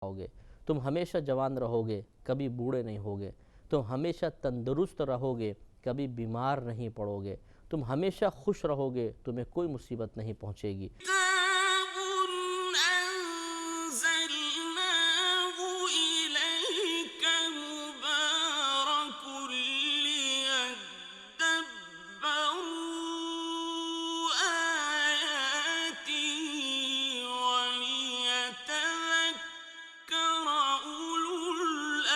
ہوگے، تم ہمیشہ جوان رہو گے، کبھی بوڑھے نہیں ہوگے، تم ہمیشہ تندرست رہو گے، کبھی بیمار نہیں پڑو گے، تم ہمیشہ خوش رہو گے، تمہیں کوئی مصیبت نہیں پہنچے گی۔ كتاب أنزلناه إليك مبارك ليدبروا آياته وليتذكر أولو الألباب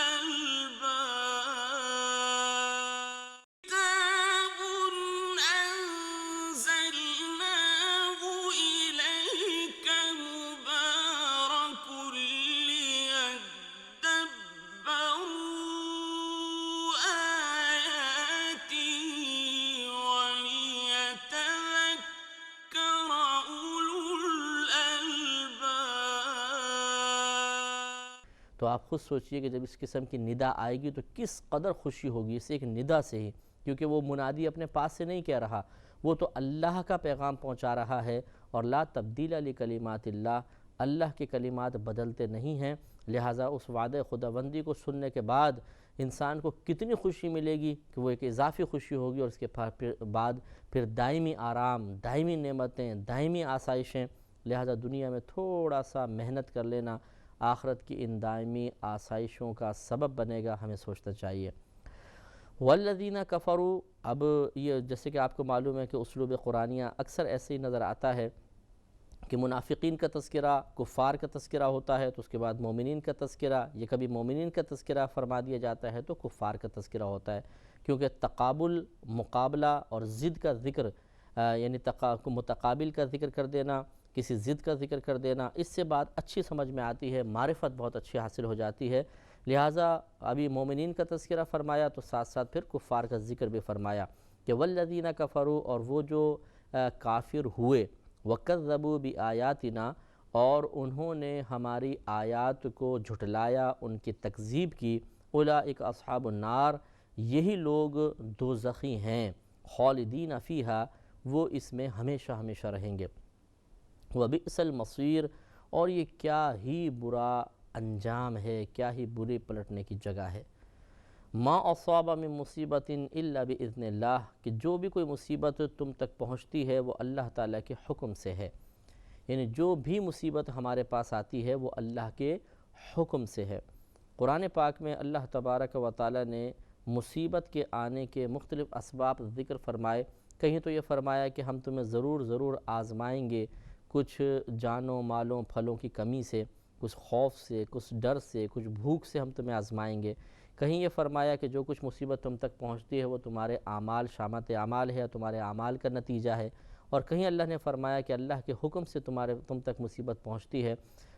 كتاب أنزلناه إليك مبارك ليدبروا آياته وليتذكر أولو الألباب۔ تو آپ خود سوچئے کہ جب اس قسم کی ندا آئے گی تو کس قدر خوشی ہوگی اس ایک ندا سے ہی، کیونکہ وہ منادی اپنے پاس سے نہیں کہہ رہا، وہ تو اللہ کا پیغام پہنچا رہا ہے، اور لا تبدیل لکلمات اللہ، اللہ کے کلمات بدلتے نہیں ہیں، لہٰذا اس وعدہ خداوندی کو سننے کے بعد انسان کو کتنی خوشی ملے گی کہ وہ ایک اضافی خوشی ہوگی، اور اس کے بعد پھر دائمی آرام، دائمی نعمتیں، دائمی آسائشیں۔ لہٰذا دنیا میں تھوڑا سا محنت کر لینا آخرت کی ان دائمی آسائشوں کا سبب بنے گا، ہمیں سوچنا چاہیے۔ والذین کفروا، اب یہ جیسے کہ آپ کو معلوم ہے کہ اسلوب قرآنیہ اکثر ایسے ہی نظر آتا ہے کہ منافقین کا تذکرہ، کفار کا تذکرہ ہوتا ہے تو اس کے بعد مومنین کا تذکرہ، یہ کبھی مومنین کا تذکرہ فرما دیا جاتا ہے تو کفار کا تذکرہ ہوتا ہے، کیونکہ تقابل، مقابلہ اور ضد کا ذکر، یعنی متقابل کا ذکر کر دینا، کسی ضد کا ذکر کر دینا، اس سے بات اچھی سمجھ میں آتی ہے، معرفت بہت اچھی حاصل ہو جاتی ہے، لہٰذا ابھی مومنین کا تذکرہ فرمایا تو ساتھ ساتھ پھر کفار کا ذکر بھی فرمایا کہ والذین کفروا، اور وہ جو کافر ہوئے، وَكَذَّبُوا بِآيَاتِنَا، اور انہوں نے ہماری آیات کو جھٹلایا، ان کی تکذیب کی، اولئک اصحاب النار، یہی لوگ دوزخی ہیں، خالدین فیہا، وہ اس میں ہمیشہ ہمیشہ رہیں گے، وَبِئْسَ الْمَصِيرُ، اور یہ کیا ہی برا انجام ہے، کیا ہی بری پلٹنے کی جگہ ہے۔ ما اصاب من مصیبت الا باذن اللہ، کہ جو بھی کوئی مصیبت تم تک پہنچتی ہے وہ اللہ تعالیٰ کے حکم سے ہے، یعنی جو بھی مصیبت ہمارے پاس آتی ہے وہ اللہ کے حکم سے ہے۔ قرآن پاک میں اللہ تبارک و تعالیٰ نے مصیبت کے آنے کے مختلف اسباب ذکر فرمائے، کہیں تو یہ فرمایا کہ ہم تمہیں ضرور ضرور آزمائیں گے، کچھ جانوں مالوں پھلوں کی کمی سے، کچھ خوف سے، کچھ ڈر سے، کچھ بھوک سے ہم تمہیں آزمائیں گے، کہیں یہ فرمایا کہ جو کچھ مصیبت تم تک پہنچتی ہے وہ تمہارے اعمال، شامت اعمال ہے، تمہارے اعمال کا نتیجہ ہے، اور کہیں اللہ نے فرمایا کہ اللہ کے حکم سے تم تک مصیبت پہنچتی ہے۔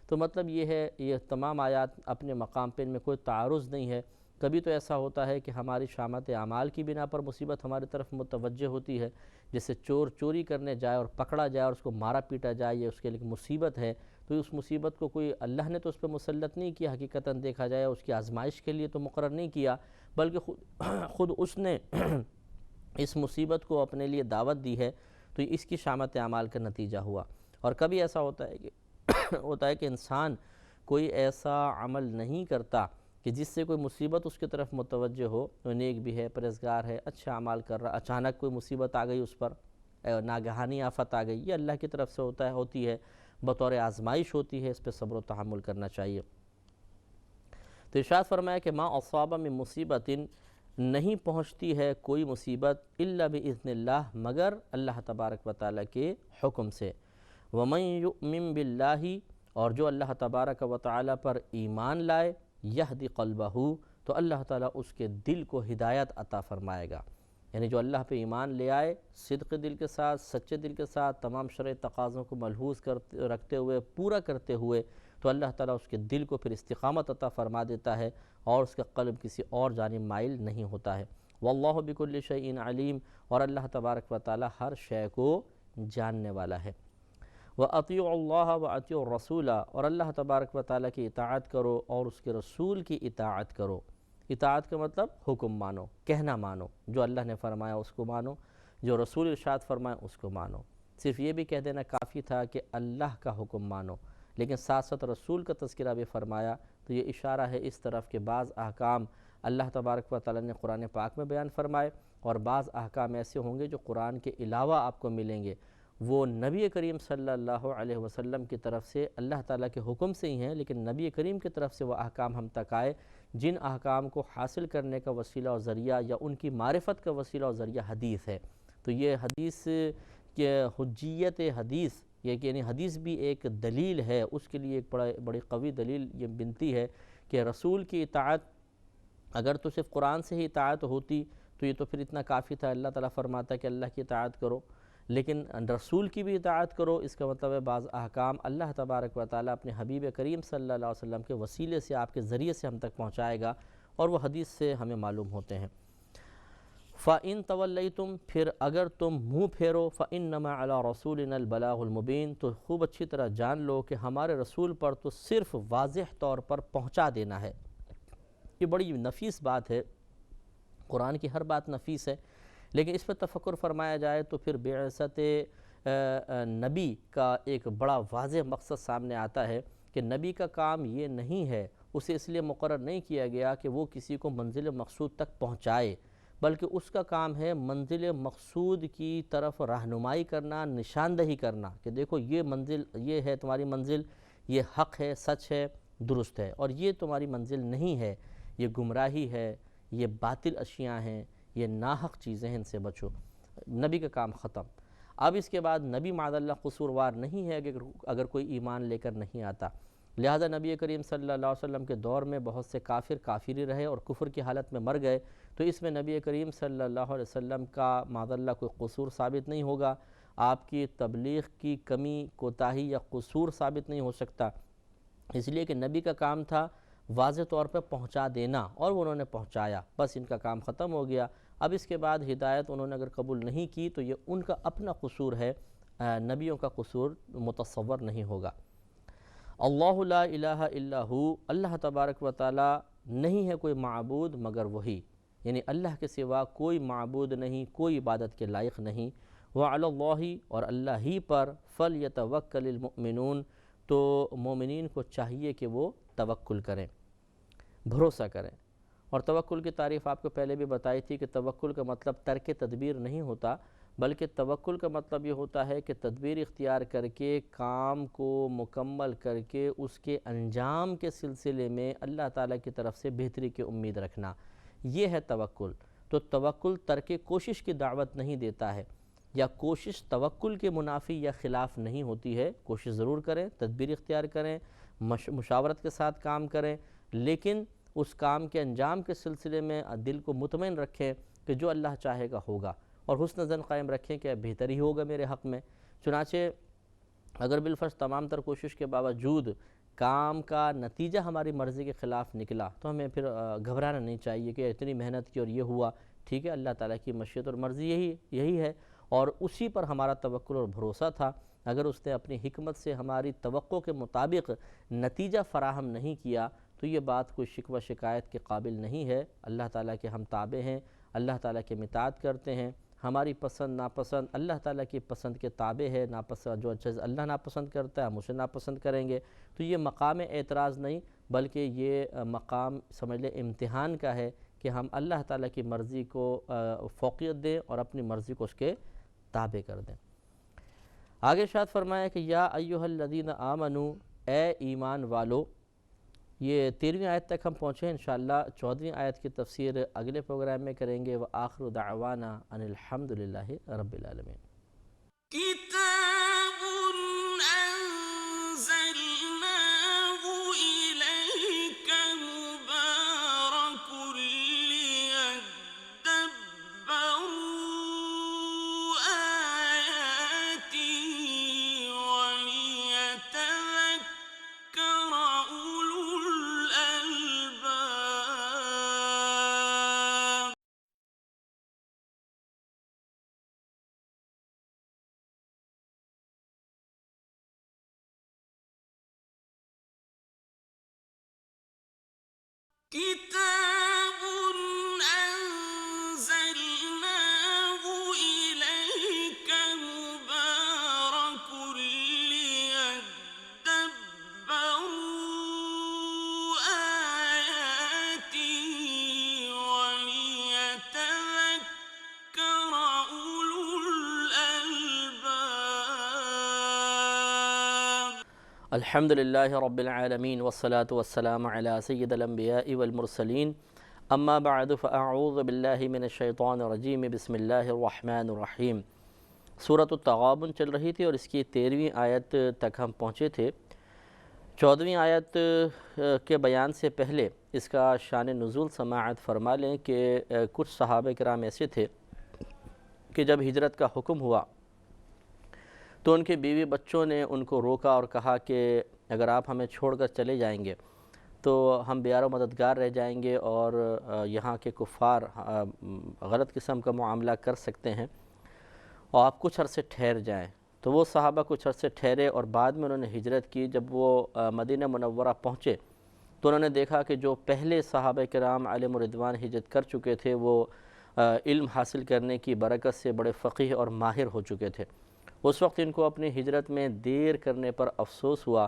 تو مطلب یہ ہے، یہ تمام آیات اپنے مقام پہ، ان میں کوئی تعارض نہیں ہے۔ کبھی تو ایسا ہوتا ہے کہ ہماری شامت اعمال کی بنا پر مصیبت ہماری طرف متوجہ ہوتی ہے، جیسے چور چوری کرنے جائے اور پکڑا جائے اور اس کو مارا پیٹا جائے، یہ اس کے لیے مصیبت ہے، تو اس مصیبت کو کوئی اللہ نے تو اس پہ مسلط نہیں کیا، حقیقتاً دیکھا جائے اس کی آزمائش کے لیے تو مقرر نہیں کیا، بلکہ خود اس نے اس مصیبت کو اپنے لیے دعوت دی ہے، تو اس کی شامت اعمال کا نتیجہ ہوا۔ اور کبھی ایسا ہوتا ہے کہ انسان کوئی ایسا عمل نہیں کرتا کہ جس سے کوئی مصیبت اس کی طرف متوجہ ہو، وہ نیک بھی ہے، پرہیزگار ہے، اچھا اعمال کر رہا، اچانک کوئی مصیبت آ گئی اس پر، ناگہانی آفت آ گئی، یہ اللہ کی طرف سے ہوتی ہے، بطور آزمائش ہوتی ہے، اس پہ صبر و تحمل کرنا چاہیے۔ تو ارشاد فرمایا کہ ما اصاب من مصیبت، نہیں پہنچتی ہے کوئی مصیبت الا باذن اللہ، مگر اللہ تبارک و تعالیٰ کے حکم سے۔ ومن یؤمن باللہ، اور جو اللہ تبارک و تعالیٰ پر ایمان لائے، یہدی قلبہ، تو اللہ تعالیٰ اس کے دل کو ہدایت عطا فرمائے گا، یعنی جو اللہ پہ ایمان لے آئے، صدق دل کے ساتھ، سچے دل کے ساتھ، تمام شرعی تقاضوں کو ملحوظ رکھتے ہوئے، پورا کرتے ہوئے، تو اللہ تعالیٰ اس کے دل کو پھر استقامت عطا فرما دیتا ہے، اور اس کا قلب کسی اور جانب مائل نہیں ہوتا ہے۔ واللہ بکل شیء علیم، اور اللہ تبارک و تعالیٰ ہر شے کو جاننے والا ہے۔ وَأَطِيعُوا اللَّهَ وَأَطِيعُوا الرَّسُولَ، اور اللہ تبارک و تعالیٰ کی اطاعت کرو اور اس کے رسول کی اطاعت کرو۔ اطاعت کا مطلب حکم مانو، کہنا مانو، جو اللہ نے فرمایا اس کو مانو، جو رسول ارشاد فرمائے اس کو مانو۔ صرف یہ بھی کہہ دینا کافی تھا کہ اللہ کا حکم مانو، لیکن ساتھ ساتھ رسول کا تذکرہ بھی فرمایا، تو یہ اشارہ ہے اس طرف کہ بعض احکام اللہ تبارک و تعالیٰ نے قرآن پاک میں بیان فرمائے، اور بعض احکام ایسے ہوں گے جو قرآن کے علاوہ آپ کو ملیں گے، وہ نبی کریم صلی اللہ علیہ وسلم کی طرف سے اللہ تعالیٰ کے حکم سے ہی ہیں، لیکن نبی کریم کی طرف سے وہ احکام ہم تک آئے جن احکام کو حاصل کرنے کا وسیلہ و ذریعہ یا ان کی معرفت کا وسیلہ و ذریعہ حدیث ہے۔ تو یہ حدیث کہ حجیت حدیث، یہ کہ یعنی حدیث بھی ایک دلیل ہے، اس کے لیے ایک بڑی قوی دلیل یہ بنتی ہے کہ رسول کی اطاعت، اگر تو صرف قرآن سے ہی اطاعت ہوتی تو یہ تو پھر اتنا کافی تھا، اللہ تعالیٰ فرماتا ہے کہ اللہ کی اطاعت کرو، لیکن رسول کی بھی اطاعت کرو، اس کا مطلب ہے بعض احکام اللہ تبارک و تعالیٰ اپنے حبیب کریم صلی اللہ علیہ وسلم کے وسیلے سے، آپ کے ذریعے سے ہم تک پہنچائے گا، اور وہ حدیث سے ہمیں معلوم ہوتے ہیں۔ فَإِن تَوَلَّيْتُمْ، پھر اگر تم منہ پھیرو، فَإِنَّمَا عَلَىٰ رَسُولِنَا الْبَلَاغُ الْمُبِينُ، تو خوب اچھی طرح جان لو کہ ہمارے رسول پر تو صرف واضح طور پر پہنچا دینا ہے۔ یہ بڑی نفیس بات ہے، قرآن کی ہر بات نفیس ہے، لیکن اس پر تفکر فرمایا جائے تو پھر بعثت نبی کا ایک بڑا واضح مقصد سامنے آتا ہے کہ نبی کا کام یہ نہیں ہے، اسے اس لیے مقرر نہیں کیا گیا کہ وہ کسی کو منزل مقصود تک پہنچائے، بلکہ اس کا کام ہے منزل مقصود کی طرف رہنمائی کرنا، نشاندہی کرنا کہ دیکھو یہ منزل، یہ ہے تمہاری منزل، یہ حق ہے، سچ ہے، درست ہے، اور یہ تمہاری منزل نہیں ہے، یہ گمراہی ہے، یہ باطل اشیاء ہیں، یہ ناحق چیزیں ہیں، ان سے بچو۔ نبی کا کام ختم۔ اب اس کے بعد نبی معاذ اللہ قصوروار نہیں ہے اگر کوئی ایمان لے کر نہیں آتا، لہذا نبی کریم صلی اللہ علیہ وسلم کے دور میں بہت سے کافر ہی رہے اور کفر کی حالت میں مر گئے، تو اس میں نبی کریم صلی اللہ علیہ وسلم کا معاذ اللہ کوئی قصور ثابت نہیں ہوگا، آپ کی تبلیغ کی کمی، کوتاہی یا قصور ثابت نہیں ہو سکتا، اس لیے کہ نبی کا کام تھا واضح طور پہ پہنچا دینا، اور انہوں نے پہنچایا، بس ان کا کام ختم ہو گیا۔ اب اس کے بعد ہدایت انہوں نے اگر قبول نہیں کی تو یہ ان کا اپنا قصور ہے، نبیوں کا قصور متصور نہیں ہوگا۔ اللہ لا الہ الا ہو، اللہ تبارک و تعالی نہیں ہے کوئی معبود مگر وہی، یعنی اللہ کے سوا کوئی معبود نہیں، کوئی عبادت کے لائق نہیں۔ وعلی اللہ، اور اللہ ہی پر، فلیتوکل المؤمنون، تو مومنین کو چاہیے کہ وہ توکل کریں، بھروسہ کریں۔ اور توکل کی تعریف آپ کو پہلے بھی بتائی تھی کہ توکل کا مطلب ترک تدبیر نہیں ہوتا، بلکہ توکل کا مطلب یہ ہوتا ہے کہ تدبیر اختیار کر کے کام کو مکمل کر کے اس کے انجام کے سلسلے میں اللہ تعالیٰ کی طرف سے بہتری کی امید رکھنا، یہ ہے توکل۔ تو توکل ترک کوشش کی دعوت نہیں دیتا ہے، یا کوشش توکل کے منافی یا خلاف نہیں ہوتی ہے، کوشش ضرور کریں، تدبیر اختیار کریں، مشاورت کے ساتھ کام کریں، لیکن اس کام کے انجام کے سلسلے میں دل کو مطمئن رکھیں کہ جو اللہ چاہے گا ہوگا، اور حسن ظن قائم رکھیں کہ بہتر ہی ہوگا میرے حق میں۔ چنانچہ اگر بالفرض تمام تر کوشش کے باوجود کام کا نتیجہ ہماری مرضی کے خلاف نکلا تو ہمیں پھر گھبرانا نہیں چاہیے کہ اتنی محنت کی اور یہ ہوا، ٹھیک ہے، اللہ تعالیٰ کی مشیت اور مرضی یہی ہے، اور اسی پر ہمارا توکل اور بھروسہ تھا۔ اگر اس نے اپنی حکمت سے ہماری توقع کے مطابق نتیجہ فراہم نہیں کیا تو یہ بات کوئی شکوہ شکایت کے قابل نہیں ہے۔ اللہ تعالیٰ کے ہم تابع ہیں، اللہ تعالیٰ کے اطاعت کرتے ہیں، ہماری پسند ناپسند اللہ تعالیٰ کی پسند کے تابع ہے، ناپسند جو چیز اللہ ناپسند کرتا ہے ہم اسے ناپسند کریں گے، تو یہ مقام اعتراض نہیں بلکہ یہ مقام سمجھ لیں امتحان کا ہے کہ ہم اللہ تعالیٰ کی مرضی کو فوقیت دیں اور اپنی مرضی کو اس کے تابع کر دیں۔ آگے ارشاد فرمایا کہ یا ایھا الذین آمنو، اے ایمان والو۔ یہ 13ویں آیت تک ہم پہنچے ہیں، انشاءاللہ 14ویں آیت کی تفسیر اگلے پروگرام میں کریں گے۔ وآخر دعوانا ان الحمدللہ رب العالمین۔ كتاب أنزلناه إليك مبارك ليدبروا آياته وليتذكر أولو الألباب۔ كتاب أنزلناه إليك مبارك ليدبروا الحمدللہ رب العالمین والصلاة والسلام علی سید الانبیاء والمرسلین اما بعد فاعوذ باللہ من الشیطان الرجیم بسم اللہ الرحمن الرحیم۔ سورۃ التغابن چل رہی تھی اور اس کی 13ویں آیت تک ہم پہنچے تھے۔ 14ویں آیت کے بیان سے پہلے اس کا شان نزول سماعت فرما لیں کہ کچھ صحابہ کرام ایسے تھے کہ جب ہجرت کا حکم ہوا تو ان کے بیوی بچوں نے ان کو روکا اور کہا کہ اگر آپ ہمیں چھوڑ کر چلے جائیں گے تو ہم بیار و مددگار رہ جائیں گے اور یہاں کے کفار غلط قسم کا معاملہ کر سکتے ہیں اور آپ کچھ عرصے ٹھہر جائیں۔ تو وہ صحابہ کچھ عرصے ٹھہرے اور بعد میں انہوں نے ہجرت کی۔ جب وہ مدینہ منورہ پہنچے تو انہوں نے دیکھا کہ جو پہلے صحابہ کرام علیہم رضوان ہجرت کر چکے تھے وہ علم حاصل کرنے کی برکت سے بڑے فقیہ اور ماہر ہو چکے تھے۔ اس وقت ان کو اپنی ہجرت میں دیر کرنے پر افسوس ہوا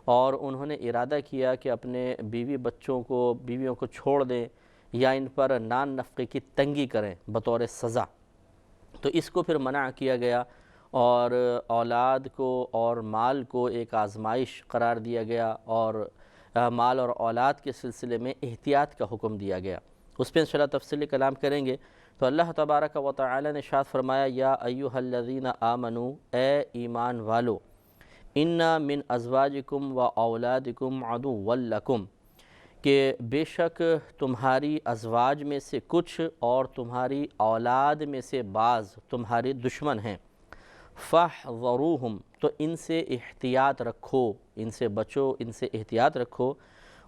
اور انہوں نے ارادہ کیا کہ اپنے بیویوں کو چھوڑ دیں یا ان پر نان نفقے کی تنگی کریں بطور سزا۔ تو اس کو پھر منع کیا گیا اور اولاد کو اور مال کو ایک آزمائش قرار دیا گیا اور مال اور اولاد کے سلسلے میں احتیاط کا حکم دیا گیا۔ اس پہ انشاءاللہ تفصیلی کلام کریں گے۔ تو اللہ تبارک و تعالی نے ارشاد فرمایا یا ایھا الذین آمنو، اے ایمان والو، انا من ازواجکم و اولادکم عدوا لکم، کہ بے شک تمہاری ازواج میں سے کچھ اور تمہاری اولاد میں سے بعض تمہارے دشمن ہیں۔ فاحذروہم، تو ان سے احتیاط رکھو، ان سے بچو، ان سے احتیاط رکھو۔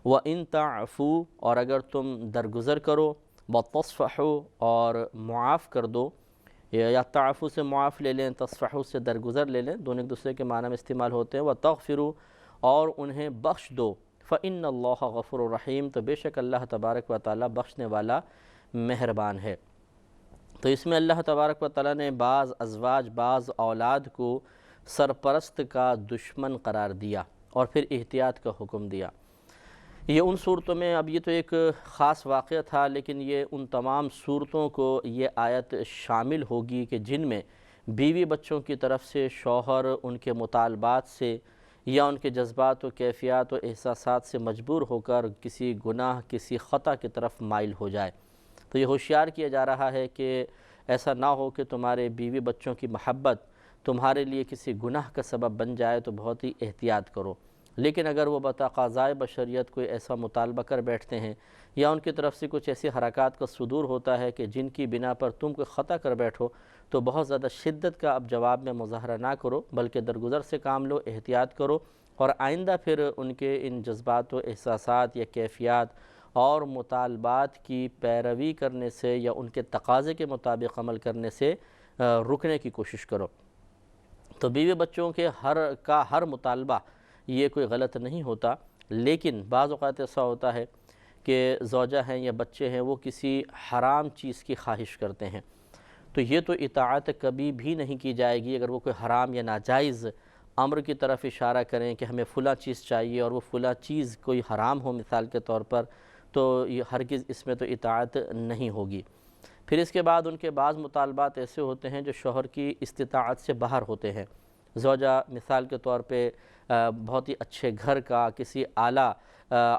وَإِن تَعْفُوا، اور اگر تم درگزر کرو، وَتَصْفَحُوا، اور معاف کر دو، یا تعفو سے معاف لے لیں، تصفحو سے درگزر لے لیں، دونوں ایک دوسرے کے معنی میں استعمال ہوتے ہیں۔ وَتَغْفِرُوا، اور انہیں بخش دو۔ فَإِنَّ اللَّهَ غَفُورٌ رَحِيمٌ، تو بے شک اللہ تبارک و تعالی بخشنے والا مہربان ہے۔ تو اس میں اللہ تبارک و تعالی نے بعض ازواج، بعض اولاد کو سرپرست کا دشمن قرار دیا اور پھر احتیاط کا حکم دیا۔ یہ ان صورتوں میں، اب یہ تو ایک خاص واقعہ تھا لیکن یہ ان تمام صورتوں کو یہ آیت شامل ہوگی کہ جن میں بیوی بچوں کی طرف سے شوہر ان کے مطالبات سے یا ان کے جذبات و کیفیات و احساسات سے مجبور ہو کر کسی گناہ، کسی خطا کی طرف مائل ہو جائے۔ تو یہ ہوشیار کیا جا رہا ہے کہ ایسا نہ ہو کہ تمہارے بیوی بچوں کی محبت تمہارے لیے کسی گناہ کا سبب بن جائے، تو بہت ہی احتیاط کرو۔ لیکن اگر وہ بتقاضائے بشریت کوئی ایسا مطالبہ کر بیٹھتے ہیں یا ان کی طرف سے کچھ ایسی حرکات کا صدور ہوتا ہے کہ جن کی بنا پر تم کوئی خطا کر بیٹھو، تو بہت زیادہ شدت کا اب جواب میں مظاہرہ نہ کرو بلکہ درگزر سے کام لو، احتیاط کرو، اور آئندہ پھر ان کے ان جذبات و احساسات یا کیفیات اور مطالبات کی پیروی کرنے سے یا ان کے تقاضے کے مطابق عمل کرنے سے رکنے کی کوشش کرو۔ تو بیوی بچوں کے ہر مطالبہ یہ کوئی غلط نہیں ہوتا، لیکن بعض اوقات ایسا ہوتا ہے کہ زوجہ ہیں یا بچے ہیں وہ کسی حرام چیز کی خواہش کرتے ہیں، تو یہ تو اطاعت کبھی بھی نہیں کی جائے گی۔ اگر وہ کوئی حرام یا ناجائز امر کی طرف اشارہ کریں کہ ہمیں فلاں چیز چاہیے اور وہ فلاں چیز کوئی حرام ہو مثال کے طور پر، تو یہ ہرگز اس میں تو اطاعت نہیں ہوگی۔ پھر اس کے بعد ان کے بعض مطالبات ایسے ہوتے ہیں جو شوہر کی استطاعت سے باہر ہوتے ہیں۔ زوجہ مثال کے طور پہ بہت ہی اچھے گھر کا، کسی اعلیٰ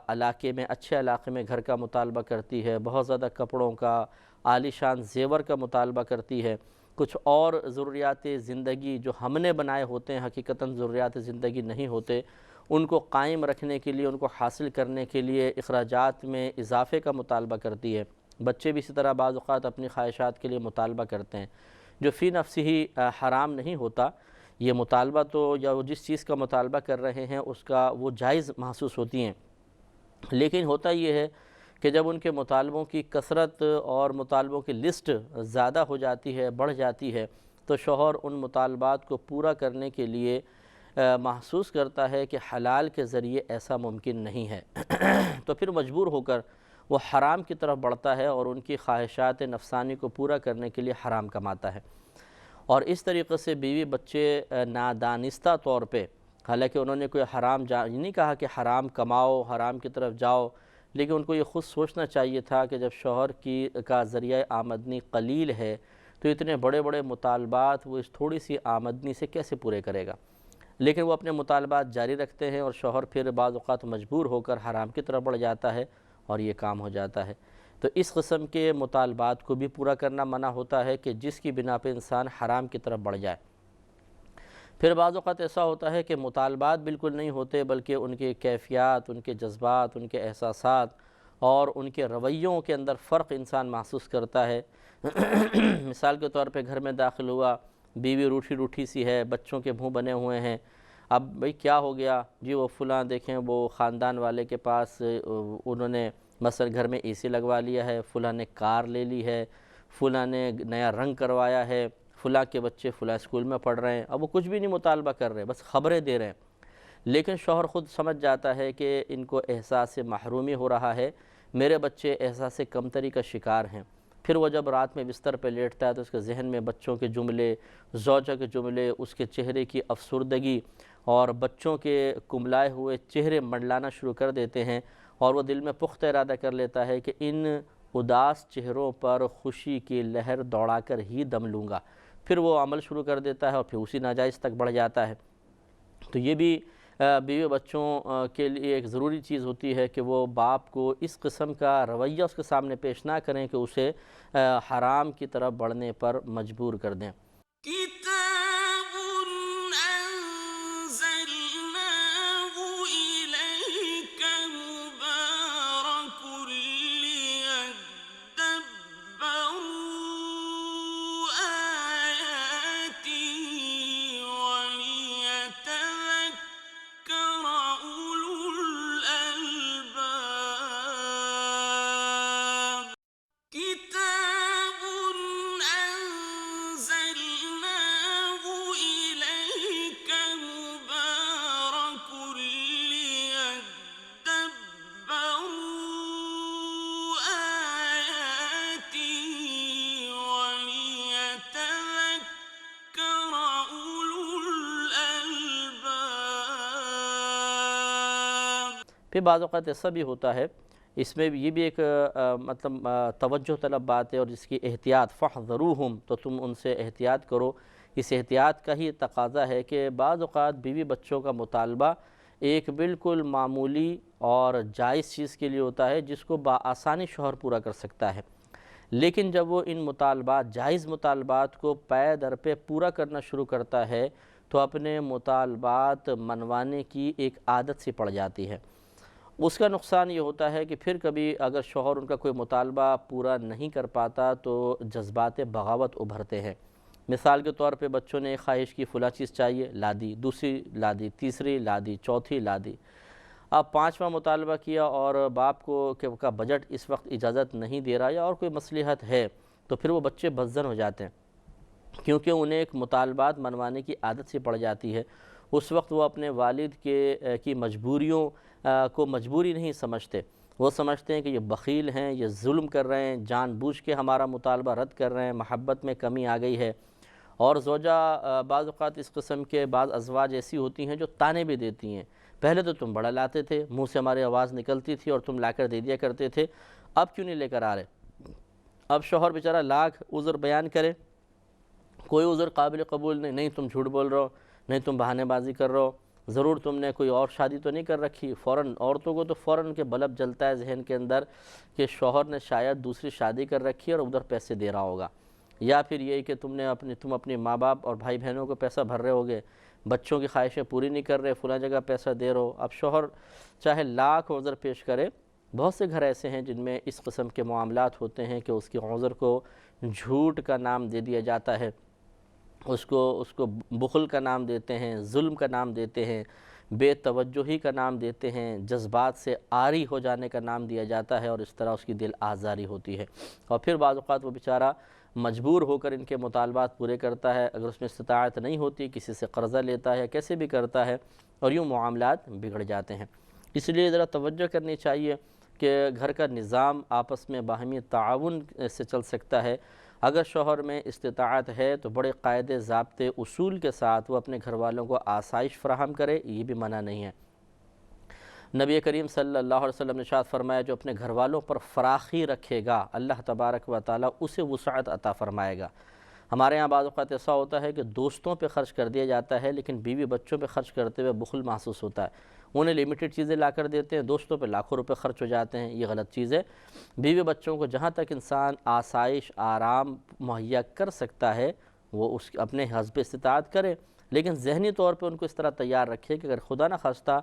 علاقے میں، اچھے علاقے میں گھر کا مطالبہ کرتی ہے، بہت زیادہ کپڑوں کا، عالی شان زیور کا مطالبہ کرتی ہے، کچھ اور ضروریات زندگی جو ہم نے بنائے ہوتے ہیں حقیقتاً ضروریات زندگی نہیں ہوتے، ان کو قائم رکھنے کے لیے، ان کو حاصل کرنے کے لیے اخراجات میں اضافے کا مطالبہ کرتی ہے۔ بچے بھی اسی طرح بعض اوقات اپنی خواہشات کے لیے مطالبہ کرتے ہیں، جو فی نفسی ہی حرام نہیں ہوتا۔ یہ مطالبہ تو یا وہ جس چیز کا مطالبہ کر رہے ہیں اس کا وہ جائز محسوس ہوتی ہیں، لیکن ہوتا یہ ہے کہ جب ان کے مطالبوں کی کثرت اور مطالبوں کی لسٹ زیادہ ہو جاتی ہے، بڑھ جاتی ہے، تو شوہر ان مطالبات کو پورا کرنے کے لیے محسوس کرتا ہے کہ حلال کے ذریعے ایسا ممکن نہیں ہے، تو پھر مجبور ہو کر وہ حرام کی طرف بڑھتا ہے اور ان کی خواہشات نفسانی کو پورا کرنے کے لیے حرام کماتا ہے۔ اور اس طریقے سے بیوی بچے نادانستہ طور پہ، حالانکہ انہوں نے کوئی حرام نہیں کہا کہ حرام کماؤ، حرام کی طرف جاؤ، لیکن ان کو یہ خود سوچنا چاہیے تھا کہ جب شوہر کا ذریعہ آمدنی قلیل ہے تو اتنے بڑے بڑے مطالبات وہ اس تھوڑی سی آمدنی سے کیسے پورے کرے گا۔ لیکن وہ اپنے مطالبات جاری رکھتے ہیں اور شوہر پھر بعض اوقات مجبور ہو کر حرام کی طرف بڑھ جاتا ہے اور یہ کام ہو جاتا ہے۔ تو اس قسم کے مطالبات کو بھی پورا کرنا منع ہوتا ہے کہ جس کی بنا پہ انسان حرام کی طرف بڑھ جائے۔ پھر بعض اوقات ایسا ہوتا ہے کہ مطالبات بالکل نہیں ہوتے، بلکہ ان کے کیفیات، ان کے جذبات، ان کے احساسات اور ان کے رویوں کے اندر فرق انسان محسوس کرتا ہے۔ مثال کے طور پہ گھر میں داخل ہوا، بیوی روٹھی روٹھی سی ہے، بچوں کے منہ بنے ہوئے ہیں، اب بھئی کیا ہو گیا جی؟ وہ فلاں دیکھیں وہ خاندان والے کے پاس انہوں نے مثلا گھر میں اے سی لگوا لیا ہے، فلاں نے کار لے لی ہے، فلاں نے نیا رنگ کروایا ہے، فلاں کے بچے فلاں اسکول میں پڑھ رہے ہیں۔ اب وہ کچھ بھی نہیں مطالبہ کر رہے، بس خبریں دے رہے ہیں، لیکن شوہر خود سمجھ جاتا ہے کہ ان کو احساس محرومی ہو رہا ہے، میرے بچے احساس کمتری کا شکار ہیں۔ پھر وہ جب رات میں بستر پہ لیٹتا ہے تو اس کے ذہن میں بچوں کے جملے، زوجہ کے جملے، اس کے چہرے کی افسردگی اور بچوں کے کملائے ہوئے چہرے منڈلانا شروع کر دیتے ہیں، اور وہ دل میں پختہ ارادہ کر لیتا ہے کہ ان اداس چہروں پر خوشی کی لہر دوڑا کر ہی دم لوں گا۔ پھر وہ عمل شروع کر دیتا ہے اور پھر اسی ناجائز تک بڑھ جاتا ہے۔ تو یہ بھی بیوی بچوں کے لیے ایک ضروری چیز ہوتی ہے کہ وہ باپ کو اس قسم کا رویہ اس کے سامنے پیش نہ کریں کہ اسے حرام کی طرف بڑھنے پر مجبور کر دیں۔ كتاب أنزلناه إليك مبارك ليدبروا آياته وليتذكر أولو الألباب كتاب أنزلناه إليك مبارك ليدبروا آياته وليتذكر أولو الألباب۔ پھر بعض اوقات ایسا بھی ہوتا ہے، اس میں یہ بھی ایک مطلب توجہ طلب بات ہے اور جس کی احتیاط، فاحذروہم، تو تم ان سے احتیاط کرو۔ اس احتیاط کا ہی تقاضا ہے کہ بعض اوقات بیوی بچوں کا مطالبہ ایک بالکل معمولی اور جائز چیز کے لیے ہوتا ہے جس کو بآسانی شوہر پورا کر سکتا ہے، لیکن جب وہ ان مطالبات، جائز مطالبات کو پے در پہ پورا کرنا شروع کرتا ہے تو اپنے مطالبات منوانے کی ایک عادت سی پڑ جاتی ہے۔ اس کا نقصان یہ ہوتا ہے کہ پھر کبھی اگر شوہر ان کا کوئی مطالبہ پورا نہیں کر پاتا تو جذبات بغاوت ابھرتے ہیں۔ مثال کے طور پہ بچوں نے ایک خواہش کی، فلاں چیز چاہیے، لا دی، دوسری لا دی، تیسری لا دی، چوتھی لا دی۔ اب پانچواں مطالبہ کیا اور باپ کو کا بجٹ اس وقت اجازت نہیں دے رہا یا اور کوئی مصلحت ہے، تو پھر وہ بچے بدظن ہو جاتے ہیں، کیونکہ انہیں ایک مطالبات منوانے کی عادت سے پڑ جاتی ہے۔ اس وقت وہ اپنے والد کی مجبوریوں کو مجبوری نہیں سمجھتے، وہ سمجھتے ہیں کہ یہ بخیل ہیں، یہ ظلم کر رہے ہیں، جان بوجھ کے ہمارا مطالبہ رد کر رہے ہیں، محبت میں کمی آ گئی ہے۔ اور زوجہ بعض اوقات اس قسم کے بعض ازواج ایسی ہوتی ہیں جو تانے بھی دیتی ہیں، پہلے تو تم بڑا لاتے تھے، منہ سے ہماری آواز نکلتی تھی اور تم لا کر دے دیا کرتے تھے، اب کیوں نہیں لے کر آ رہے؟ اب شوہر بیچارہ لاکھ عذر بیان کرے، کوئی عذر قابل قبول نہیں، نہیں تم جھوٹ بول رہے ہو، نہیں تم بہانے بازی کر رہے ہو، ضرور تم نے کوئی اور شادی تو نہیں کر رکھی۔ فوراً عورتوں کو تو فوراً کے بلب جلتا ہے ذہن کے اندر کہ شوہر نے شاید دوسری شادی کر رکھی ہے اور ادھر پیسے دے رہا ہوگا، یا پھر یہی کہ تم اپنے ماں باپ اور بھائی بہنوں کو پیسہ بھر رہے ہوگے، بچوں کی خواہشیں پوری نہیں کر رہے، فلاں جگہ پیسہ دے رہے ہو۔ اب شوہر چاہے لاکھ عذر پیش کرے، بہت سے گھر ایسے ہیں جن میں اس قسم کے معاملات ہوتے ہیں کہ اس کے عذر کو جھوٹ کا نام دے دیا جاتا ہے، اس کو بخل کا نام دیتے ہیں، ظلم کا نام دیتے ہیں، بے توجہی کا نام دیتے ہیں، جذبات سے عاری ہو جانے کا نام دیا جاتا ہے، اور اس طرح اس کی دل آزاری ہوتی ہے۔ اور پھر بعض اوقات وہ بیچارہ مجبور ہو کر ان کے مطالبات پورے کرتا ہے، اگر اس میں استطاعت نہیں ہوتی کسی سے قرضہ لیتا ہے، کیسے بھی کرتا ہے، اور یوں معاملات بگڑ جاتے ہیں۔ اس لیے ذرا توجہ کرنی چاہیے کہ گھر کا نظام آپس میں باہمی تعاون سے چل سکتا ہے۔ اگر شوہر میں استطاعت ہے تو بڑے قاعدے، ضابطے، اصول کے ساتھ وہ اپنے گھر والوں کو آسائش فراہم کرے، یہ بھی منع نہیں ہے۔ نبی کریم صلی اللہ علیہ وسلم نے ارشاد فرمایا جو اپنے گھر والوں پر فراخی رکھے گا اللہ تبارک و تعالیٰ اسے وسعت عطا فرمائے گا۔ ہمارے یہاں بعض اوقات ایسا ہوتا ہے کہ دوستوں پہ خرچ کر دیا جاتا ہے لیکن بیوی بچوں پہ خرچ کرتے ہوئے بخل محسوس ہوتا ہے، انہیں لمیٹڈ چیزیں لا کر دیتے ہیں، دوستوں پہ لاکھوں روپے خرچ ہو جاتے ہیں، یہ غلط چیز ہے۔ بیوی بچوں کو جہاں تک انسان آسائش آرام مہیا کر سکتا ہے وہ اس اپنے حسب استطاعت کرے، لیکن ذہنی طور پہ ان کو اس طرح تیار رکھے کہ اگر خدا نہ خواستہ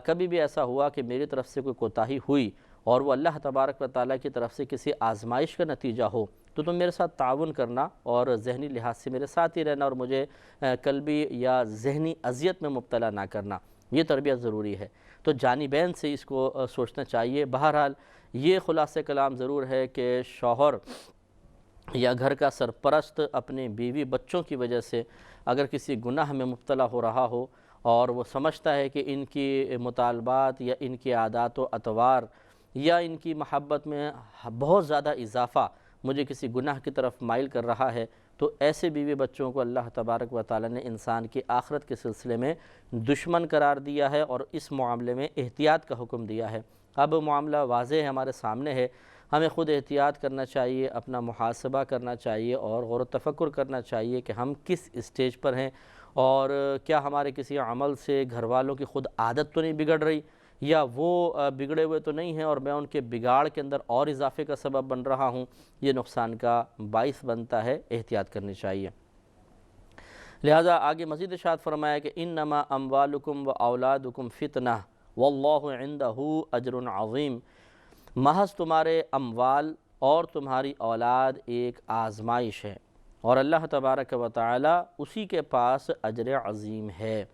کبھی بھی ایسا ہوا کہ میری طرف سے کوئی کوتاہی ہوئی اور وہ اللہ تبارک و تعالیٰ کی طرف سے کسی آزمائش کا نتیجہ ہو تو تم میرے ساتھ تعاون کرنا اور ذہنی لحاظ سے میرے ساتھ ہی رہنا اور مجھے قلبی یا ذہنی اذیت میں مبتلا نہ کرنا، یہ تربیت ضروری ہے۔ تو جانبین سے اس کو سوچنا چاہیے۔ بہرحال یہ خلاصہ کلام ضرور ہے کہ شوہر یا گھر کا سرپرست اپنے بیوی بچوں کی وجہ سے اگر کسی گناہ میں مبتلا ہو رہا ہو اور وہ سمجھتا ہے کہ ان کی مطالبات یا ان کی عادات و اطوار یا ان کی محبت میں بہت زیادہ اضافہ مجھے کسی گناہ کی طرف مائل کر رہا ہے، تو ایسے بیوی بچوں کو اللہ تبارک و تعالیٰ نے انسان کی آخرت کے سلسلے میں دشمن قرار دیا ہے اور اس معاملے میں احتیاط کا حکم دیا ہے۔ اب معاملہ واضح ہے، ہمارے سامنے ہے، ہمیں خود احتیاط کرنا چاہیے، اپنا محاسبہ کرنا چاہیے اور غور و تفکر کرنا چاہیے کہ ہم کس اسٹیج پر ہیں اور کیا ہمارے کسی عمل سے گھر والوں کی خود عادت تو نہیں بگڑ رہی یا وہ بگڑے ہوئے تو نہیں ہیں اور میں ان کے بگاڑ کے اندر اور اضافے کا سبب بن رہا ہوں، یہ نقصان کا باعث بنتا ہے، احتیاط کرنی چاہیے۔ لہذا آگے مزید ارشاد فرمایا کہ انما اموالکم و اولادکم فتنہ واللہ عندہ اجر عظیم، محض تمہارے اموال اور تمہاری اولاد ایک آزمائش ہے اور اللہ تبارک و تعالی اسی کے پاس اجر عظیم ہے۔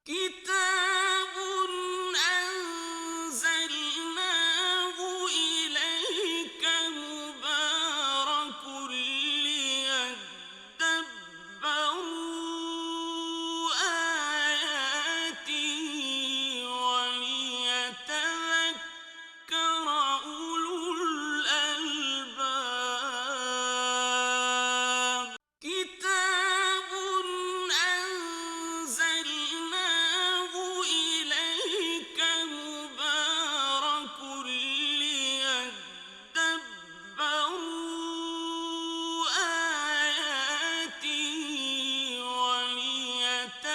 كتاب أنزلناه إليك مبارك ليدبروا آياته وليتذكر أولو الألباب كتاب أنزلناه إليك مبارك ليدبروا آياته وليتذكر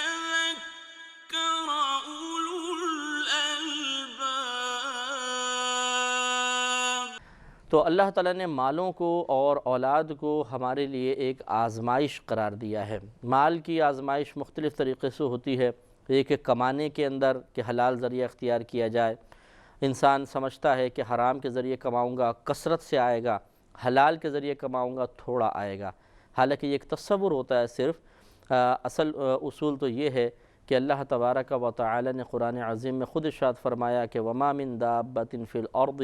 أولو الألباب۔ تو اللہ تعالیٰ نے مالوں کو اور اولاد کو ہمارے لیے ایک آزمائش قرار دیا ہے۔ مال کی آزمائش مختلف طریقے سے ہوتی ہے، ایک کمانے کے اندر کہ حلال ذریعہ اختیار کیا جائے، انسان سمجھتا ہے کہ حرام کے ذریعے کماؤں گا کثرت سے آئے گا، حلال کے ذریعے کماؤں گا تھوڑا آئے گا، حالانکہ یہ ایک تصور ہوتا ہے صرف۔ اصل اصول تو یہ ہے کہ اللہ تبارک و تعالی نے قرآن عظیم میں خود ارشاد فرمایا کہ وما من دابۃ فی الارض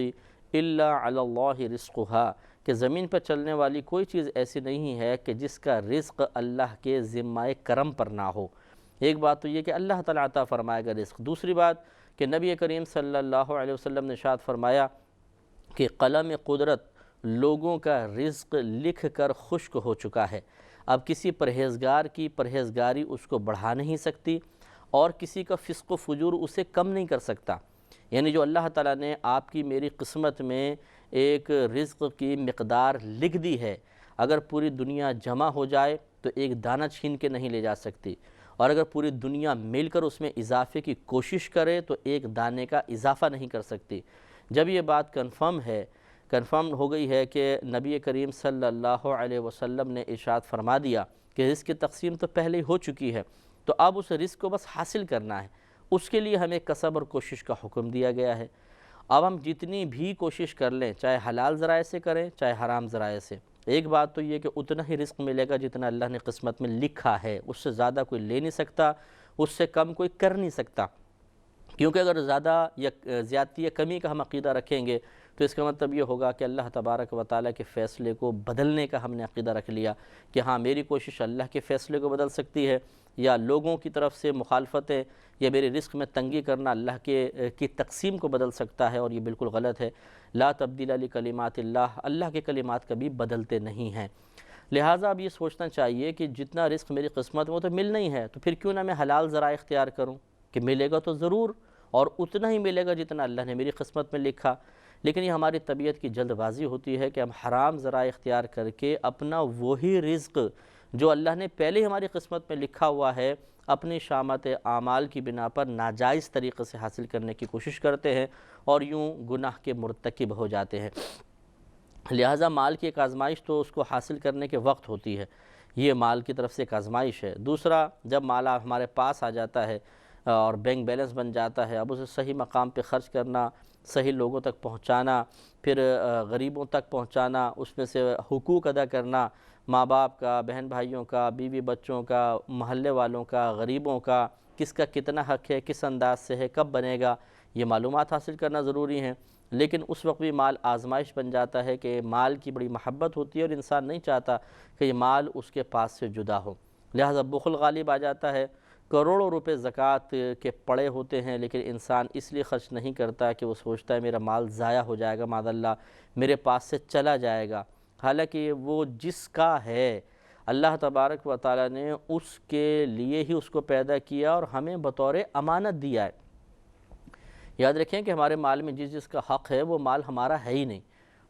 الا علی اللہ رزقها، کہ زمین پر چلنے والی کوئی چیز ایسی نہیں ہے کہ جس کا رزق اللہ کے ذمہ کرم پر نہ ہو۔ ایک بات تو یہ کہ اللہ تعالیٰ عطا فرمائے گا رزق، دوسری بات کہ نبی کریم صلی اللہ علیہ وسلم نے ارشاد فرمایا کہ قلم قدرت لوگوں کا رزق لکھ کر خشک ہو چکا ہے، اب کسی پرہیزگار کی پرہیزگاری اس کو بڑھا نہیں سکتی اور کسی کا فسق و فجور اسے کم نہیں کر سکتا۔ یعنی جو اللہ تعالیٰ نے آپ کی میری قسمت میں ایک رزق کی مقدار لکھ دی ہے، اگر پوری دنیا جمع ہو جائے تو ایک دانہ چھین کے نہیں لے جا سکتی، اور اگر پوری دنیا مل کر اس میں اضافے کی کوشش کرے تو ایک دانے کا اضافہ نہیں کر سکتی۔ جب یہ بات کنفرم ہو گئی ہے کہ نبی کریم صلی اللہ علیہ وسلم نے ارشاد فرما دیا کہ رزق کی تقسیم تو پہلے ہی ہو چکی ہے، تو اب اس رزق کو بس حاصل کرنا ہے، اس کے لیے ہمیں کسب اور کوشش کا حکم دیا گیا ہے۔ اب ہم جتنی بھی کوشش کر لیں، چاہے حلال ذرائع سے کریں چاہے حرام ذرائع سے، ایک بات تو یہ کہ اتنا ہی رزق ملے گا جتنا اللہ نے قسمت میں لکھا ہے، اس سے زیادہ کوئی لے نہیں سکتا، اس سے کم کوئی کر نہیں سکتا، کیونکہ اگر زیادہ یا زیادتی یا کمی کا ہم عقیدہ رکھیں گے تو اس کا مطلب یہ ہوگا کہ اللہ تبارک و تعالیٰ کے فیصلے کو بدلنے کا ہم نے عقیدہ رکھ لیا کہ ہاں میری کوشش اللہ کے فیصلے کو بدل سکتی ہے، یا لوگوں کی طرف سے مخالفتیں یا میرے رزق میں تنگی کرنا اللہ کی تقسیم کو بدل سکتا ہے، اور یہ بالکل غلط ہے۔ لا تبدیل لکلمات اللہ، اللہ کے کلمات کبھی بدلتے نہیں ہیں۔ لہٰذا اب یہ سوچنا چاہیے کہ جتنا رزق میری قسمت میں وہ تو ملنا ہی ہے، تو پھر کیوں نہ میں حلال ذرائع اختیار کروں، کہ ملے گا تو ضرور اور اتنا ہی ملے گا جتنا اللہ نے میری قسمت میں لکھا۔ لیکن یہ ہماری طبیعت کی جلد بازی ہوتی ہے کہ ہم حرام ذرائع اختیار کر کے اپنا وہی رزق جو اللہ نے پہلے ہی ہماری قسمت میں لکھا ہوا ہے اپنی شامت اعمال کی بنا پر ناجائز طریقے سے حاصل کرنے کی کوشش کرتے ہیں اور یوں گناہ کے مرتکب ہو جاتے ہیں۔ لہٰذا مال کی ایک آزمائش تو اس کو حاصل کرنے کے وقت ہوتی ہے، یہ مال کی طرف سے ایک آزمائش ہے۔ دوسرا، جب مال ہمارے پاس آ جاتا ہے اور بینک بیلنس بن جاتا ہے، اب اسے صحیح مقام پہ خرچ کرنا، صحیح لوگوں تک پہنچانا، پھر غریبوں تک پہنچانا، اس میں سے حقوق ادا کرنا، ماں باپ کا، بہن بھائیوں کا، بیوی بچوں کا، محلے والوں کا، غریبوں کا، کس کا کتنا حق ہے، کس انداز سے ہے، کب بنے گا، یہ معلومات حاصل کرنا ضروری ہیں۔ لیکن اس وقت بھی مال آزمائش بن جاتا ہے کہ مال کی بڑی محبت ہوتی ہے اور انسان نہیں چاہتا کہ یہ مال اس کے پاس سے جدا ہو، لہٰذا بخل غالب آ جاتا ہے۔ کروڑوں روپے زکوٰۃ کے پڑے ہوتے ہیں لیکن انسان اس لیے خرچ نہیں کرتا کہ وہ سوچتا ہے میرا مال ضائع ہو جائے گا، معاذ اللہ میرے پاس سے چلا جائے گا، حالانکہ وہ جس کا ہے اللہ تبارک و تعالیٰ نے اس کے لیے ہی اس کو پیدا کیا اور ہمیں بطور امانت دیا ہے۔ یاد رکھیں کہ ہمارے مال میں جس کا حق ہے وہ مال ہمارا ہے ہی نہیں،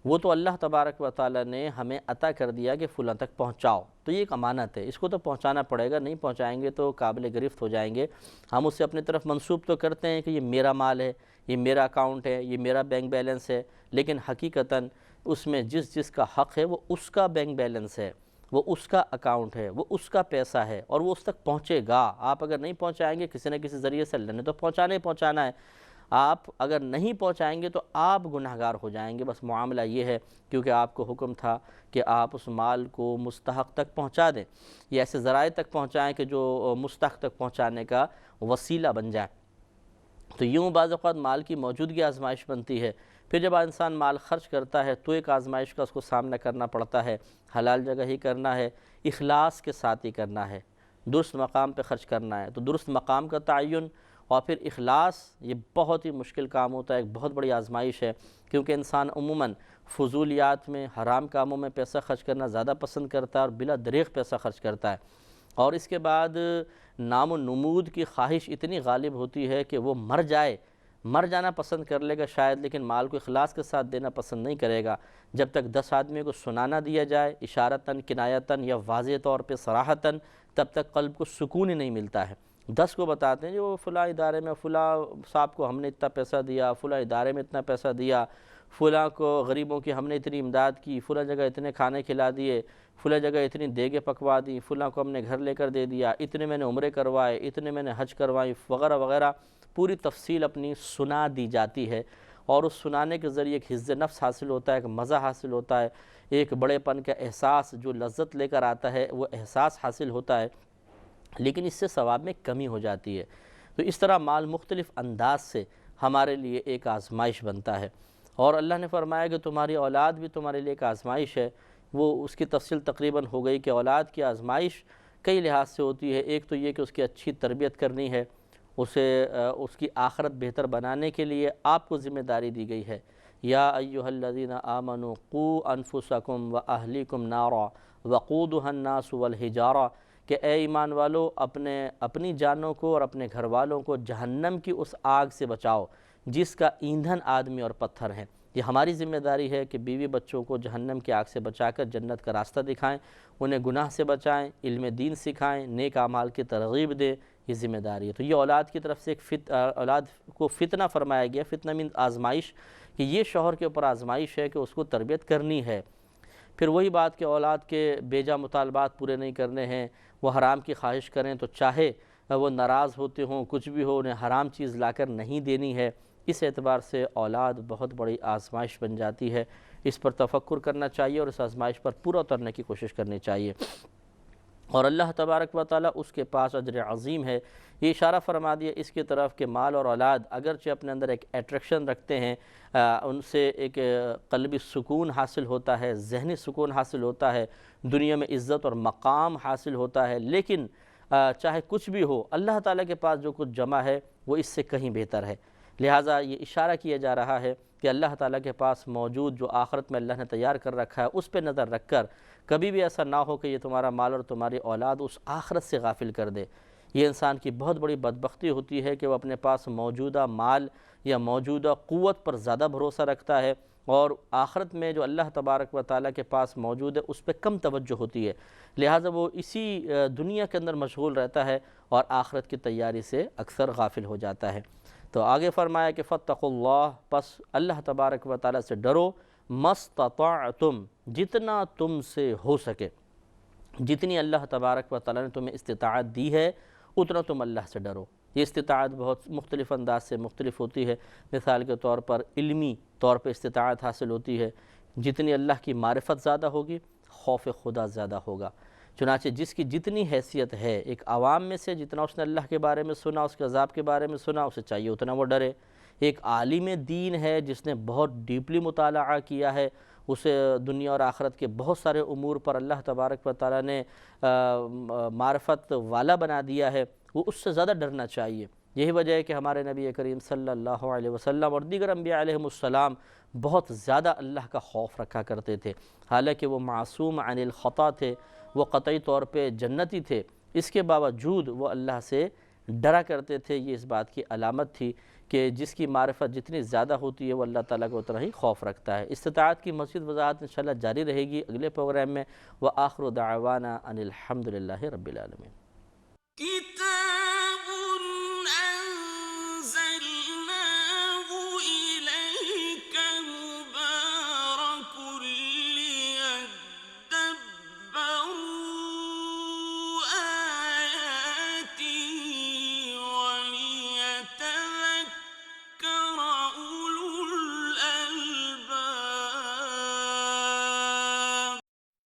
وہ تو اللہ تبارک و تعالیٰ نے ہمیں عطا کر دیا کہ فلاں تک پہنچاؤ، تو یہ ایک امانت ہے، اس کو تو پہنچانا پڑے گا، نہیں پہنچائیں گے تو قابل گرفت ہو جائیں گے۔ ہم اسے اپنی طرف منسوب تو کرتے ہیں کہ یہ میرا مال ہے، یہ میرا اکاؤنٹ ہے، یہ میرا بینک بیلنس ہے، لیکن حقیقتاً اس میں جس کا حق ہے وہ اس کا بینک بیلنس ہے، وہ اس کا اکاؤنٹ ہے، وہ اس کا پیسہ ہے اور وہ اس تک پہنچے گا۔ آپ اگر نہیں پہنچائیں گے کسی نہ کسی ذریعے سے، اللہ نے تو پہنچانا ہی پہنچانا ہے، آپ اگر نہیں پہنچائیں گے تو آپ گناہگار ہو جائیں گے۔ بس معاملہ یہ ہے کیونکہ آپ کو حکم تھا کہ آپ اس مال کو مستحق تک پہنچا دیں، یا ایسے ذرائع تک پہنچائیں کہ جو مستحق تک پہنچانے کا وسیلہ بن جائیں۔ تو یوں بعض اوقات مال کی موجودگی آزمائش بنتی ہے۔ پھر جب انسان مال خرچ کرتا ہے تو ایک آزمائش کا اس کو سامنا کرنا پڑتا ہے، حلال جگہ ہی کرنا ہے، اخلاص کے ساتھ ہی کرنا ہے، درست مقام پہ خرچ کرنا ہے۔ تو درست مقام کا تعین اور پھر اخلاص، یہ بہت ہی مشکل کام ہوتا ہے، ایک بہت بڑی آزمائش ہے، کیونکہ انسان عموماً فضولیات میں، حرام کاموں میں پیسہ خرچ کرنا زیادہ پسند کرتا ہے اور بلا دریغ پیسہ خرچ کرتا ہے، اور اس کے بعد نام و نمود کی خواہش اتنی غالب ہوتی ہے کہ وہ مر جانا پسند کر لے گا شاید، لیکن مال کو اخلاص کے ساتھ دینا پسند نہیں کرے گا۔ جب تک 10 آدمیوں کو سنانا دیا جائے اشارتاً، کنایتاً یا واضح طور پہ صراحتاً، تب تک قلب کو سکون ہی نہیں ملتا ہے۔ 10 کو بتاتے ہیں جو فلاں ادارے میں فلاں صاحب کو ہم نے اتنا پیسہ دیا، فلاں ادارے میں اتنا پیسہ دیا، فلاں کو غریبوں کی ہم نے اتنی امداد کی، فلاں جگہ اتنے کھانے کھلا دیے، فلاں جگہ اتنی دیگیں پکوا دی، فلاں کو ہم نے گھر لے کر دے دیا، اتنے میں نے عمرے کروائے، اتنے میں نے حج کروائی، وغیرہ وغیرہ، پوری تفصیل اپنی سنا دی جاتی ہے، اور اس سنانے کے ذریعے ایک حظ نفس حاصل ہوتا ہے، ایک مزہ حاصل ہوتا ہے، ایک بڑے پن کا احساس جو لذت لے کر آتا ہے وہ احساس حاصل ہوتا ہے، لیکن اس سے ثواب میں کمی ہو جاتی ہے۔ تو اس طرح مال مختلف انداز سے ہمارے لیے ایک آزمائش بنتا ہے، اور اللہ نے فرمایا کہ تمہاری اولاد بھی تمہارے لیے ایک آزمائش ہے۔ وہ اس کی تفصیل تقریباً ہو گئی کہ اولاد کی آزمائش کئی لحاظ سے ہوتی ہے۔ ایک تو یہ کہ اس کی اچھی تربیت کرنی ہے، اس کی آخرت بہتر بنانے کے لیے آپ کو ذمہ داری دی گئی ہے۔ یا ایھا الذین آمنوا قوا انفسکم واہلیکم نارا وقودھا الناس والحجارہ، کہ اے ایمان والو اپنی جانوں کو اور اپنے گھر والوں کو جہنم کی اس آگ سے بچاؤ جس کا ایندھن آدمی اور پتھر ہیں۔ یہ ہماری ذمہ داری ہے کہ بیوی بچوں کو جہنم کی آگ سے بچا کر جنت کا راستہ دکھائیں، انہیں گناہ سے بچائیں، علم دین سکھائیں، نیک اعمال کی ترغیب دیں، یہ ذمہ داری ہے۔ تو یہ اولاد کی طرف سے اولاد کو فتنہ فرمایا گیا، فتنہ مین آزمائش، کہ یہ شوہر کے اوپر آزمائش ہے کہ اس کو تربیت کرنی ہے۔ پھر وہی بات کہ اولاد کے بیجا مطالبات پورے نہیں کرنے ہیں، وہ حرام کی خواہش کریں تو چاہے وہ ناراض ہوتے ہوں، کچھ بھی ہو، انہیں حرام چیز لا کر نہیں دینی ہے۔ اس اعتبار سے اولاد بہت بڑی آزمائش بن جاتی ہے، اس پر تفکر کرنا چاہیے اور اس آزمائش پر پورا اترنے کی کوشش کرنی چاہیے، اور اللہ تبارک و تعالیٰ اس کے پاس اجر عظیم ہے۔ یہ اشارہ فرما دیا اس کی طرف کہ مال اور اولاد اگرچہ اپنے اندر ایک اٹریکشن رکھتے ہیں، ان سے ایک قلبی سکون حاصل ہوتا ہے، ذہنی سکون حاصل ہوتا ہے، دنیا میں عزت اور مقام حاصل ہوتا ہے، لیکن چاہے کچھ بھی ہو، اللہ تعالیٰ کے پاس جو کچھ جمع ہے وہ اس سے کہیں بہتر ہے۔ لہٰذا یہ اشارہ کیا جا رہا ہے کہ اللہ تعالیٰ کے پاس موجود جو آخرت میں اللہ نے تیار کر رکھا ہے اس پہ نظر رکھ کر کبھی بھی ایسا نہ ہو کہ یہ تمہارا مال اور تمہاری اولاد اس آخرت سے غافل کر دے۔ یہ انسان کی بہت بڑی بدبختی ہوتی ہے کہ وہ اپنے پاس موجودہ مال یا موجودہ قوت پر زیادہ بھروسہ رکھتا ہے، اور آخرت میں جو اللہ تبارک و تعالیٰ کے پاس موجود ہے اس پہ کم توجہ ہوتی ہے، لہٰذا وہ اسی دنیا کے اندر مشغول رہتا ہے اور آخرت کی تیاری سے اکثر غافل ہو جاتا ہے۔ تو آگے فرمایا کہ فاتقوا اللہ، پس اللہ تبارک و تعالیٰ سے ڈرو، مستطعتم، جتنا تم سے ہو سکے، جتنی اللہ تبارک و تعالیٰ نے تمہیں استطاعت دی ہے اتنا تم اللہ سے ڈرو۔ یہ استطاعت بہت مختلف انداز سے مختلف ہوتی ہے، مثال کے طور پر علمی طور پہ استطاعت حاصل ہوتی ہے، جتنی اللہ کی معرفت زیادہ ہوگی خوف خدا زیادہ ہوگا۔ چنانچہ جس کی جتنی حیثیت ہے، ایک عوام میں سے جتنا اس نے اللہ کے بارے میں سنا، اس کے عذاب کے بارے میں سنا، اسے چاہیے اتنا وہ ڈرے۔ ایک عالم دین ہے جس نے بہت ڈیپلی مطالعہ کیا ہے، اسے دنیا اور آخرت کے بہت سارے امور پر اللہ تبارک و تعالیٰ نے معرفت والا بنا دیا ہے، وہ اس سے زیادہ ڈرنا چاہیے۔ یہی وجہ ہے کہ ہمارے نبی کریم صلی اللہ علیہ وسلم اور دیگر انبیاء علیہم السلام بہت زیادہ اللہ کا خوف رکھا کرتے تھے، حالانکہ وہ معصوم عن الخطا تھے، وہ قطعی طور پہ جنتی تھے، اس کے باوجود وہ اللہ سے ڈرا کرتے تھے۔ یہ اس بات کی علامت تھی کہ جس کی معرفت جتنی زیادہ ہوتی ہے وہ اللہ تعالیٰ کو اتنا ہی خوف رکھتا ہے۔ استطاعت کی مزید وضاحت انشاءاللہ جاری رہے گی اگلے پروگرام میں۔ وآخر دعوانا ان الحمد للہ رب العالمین۔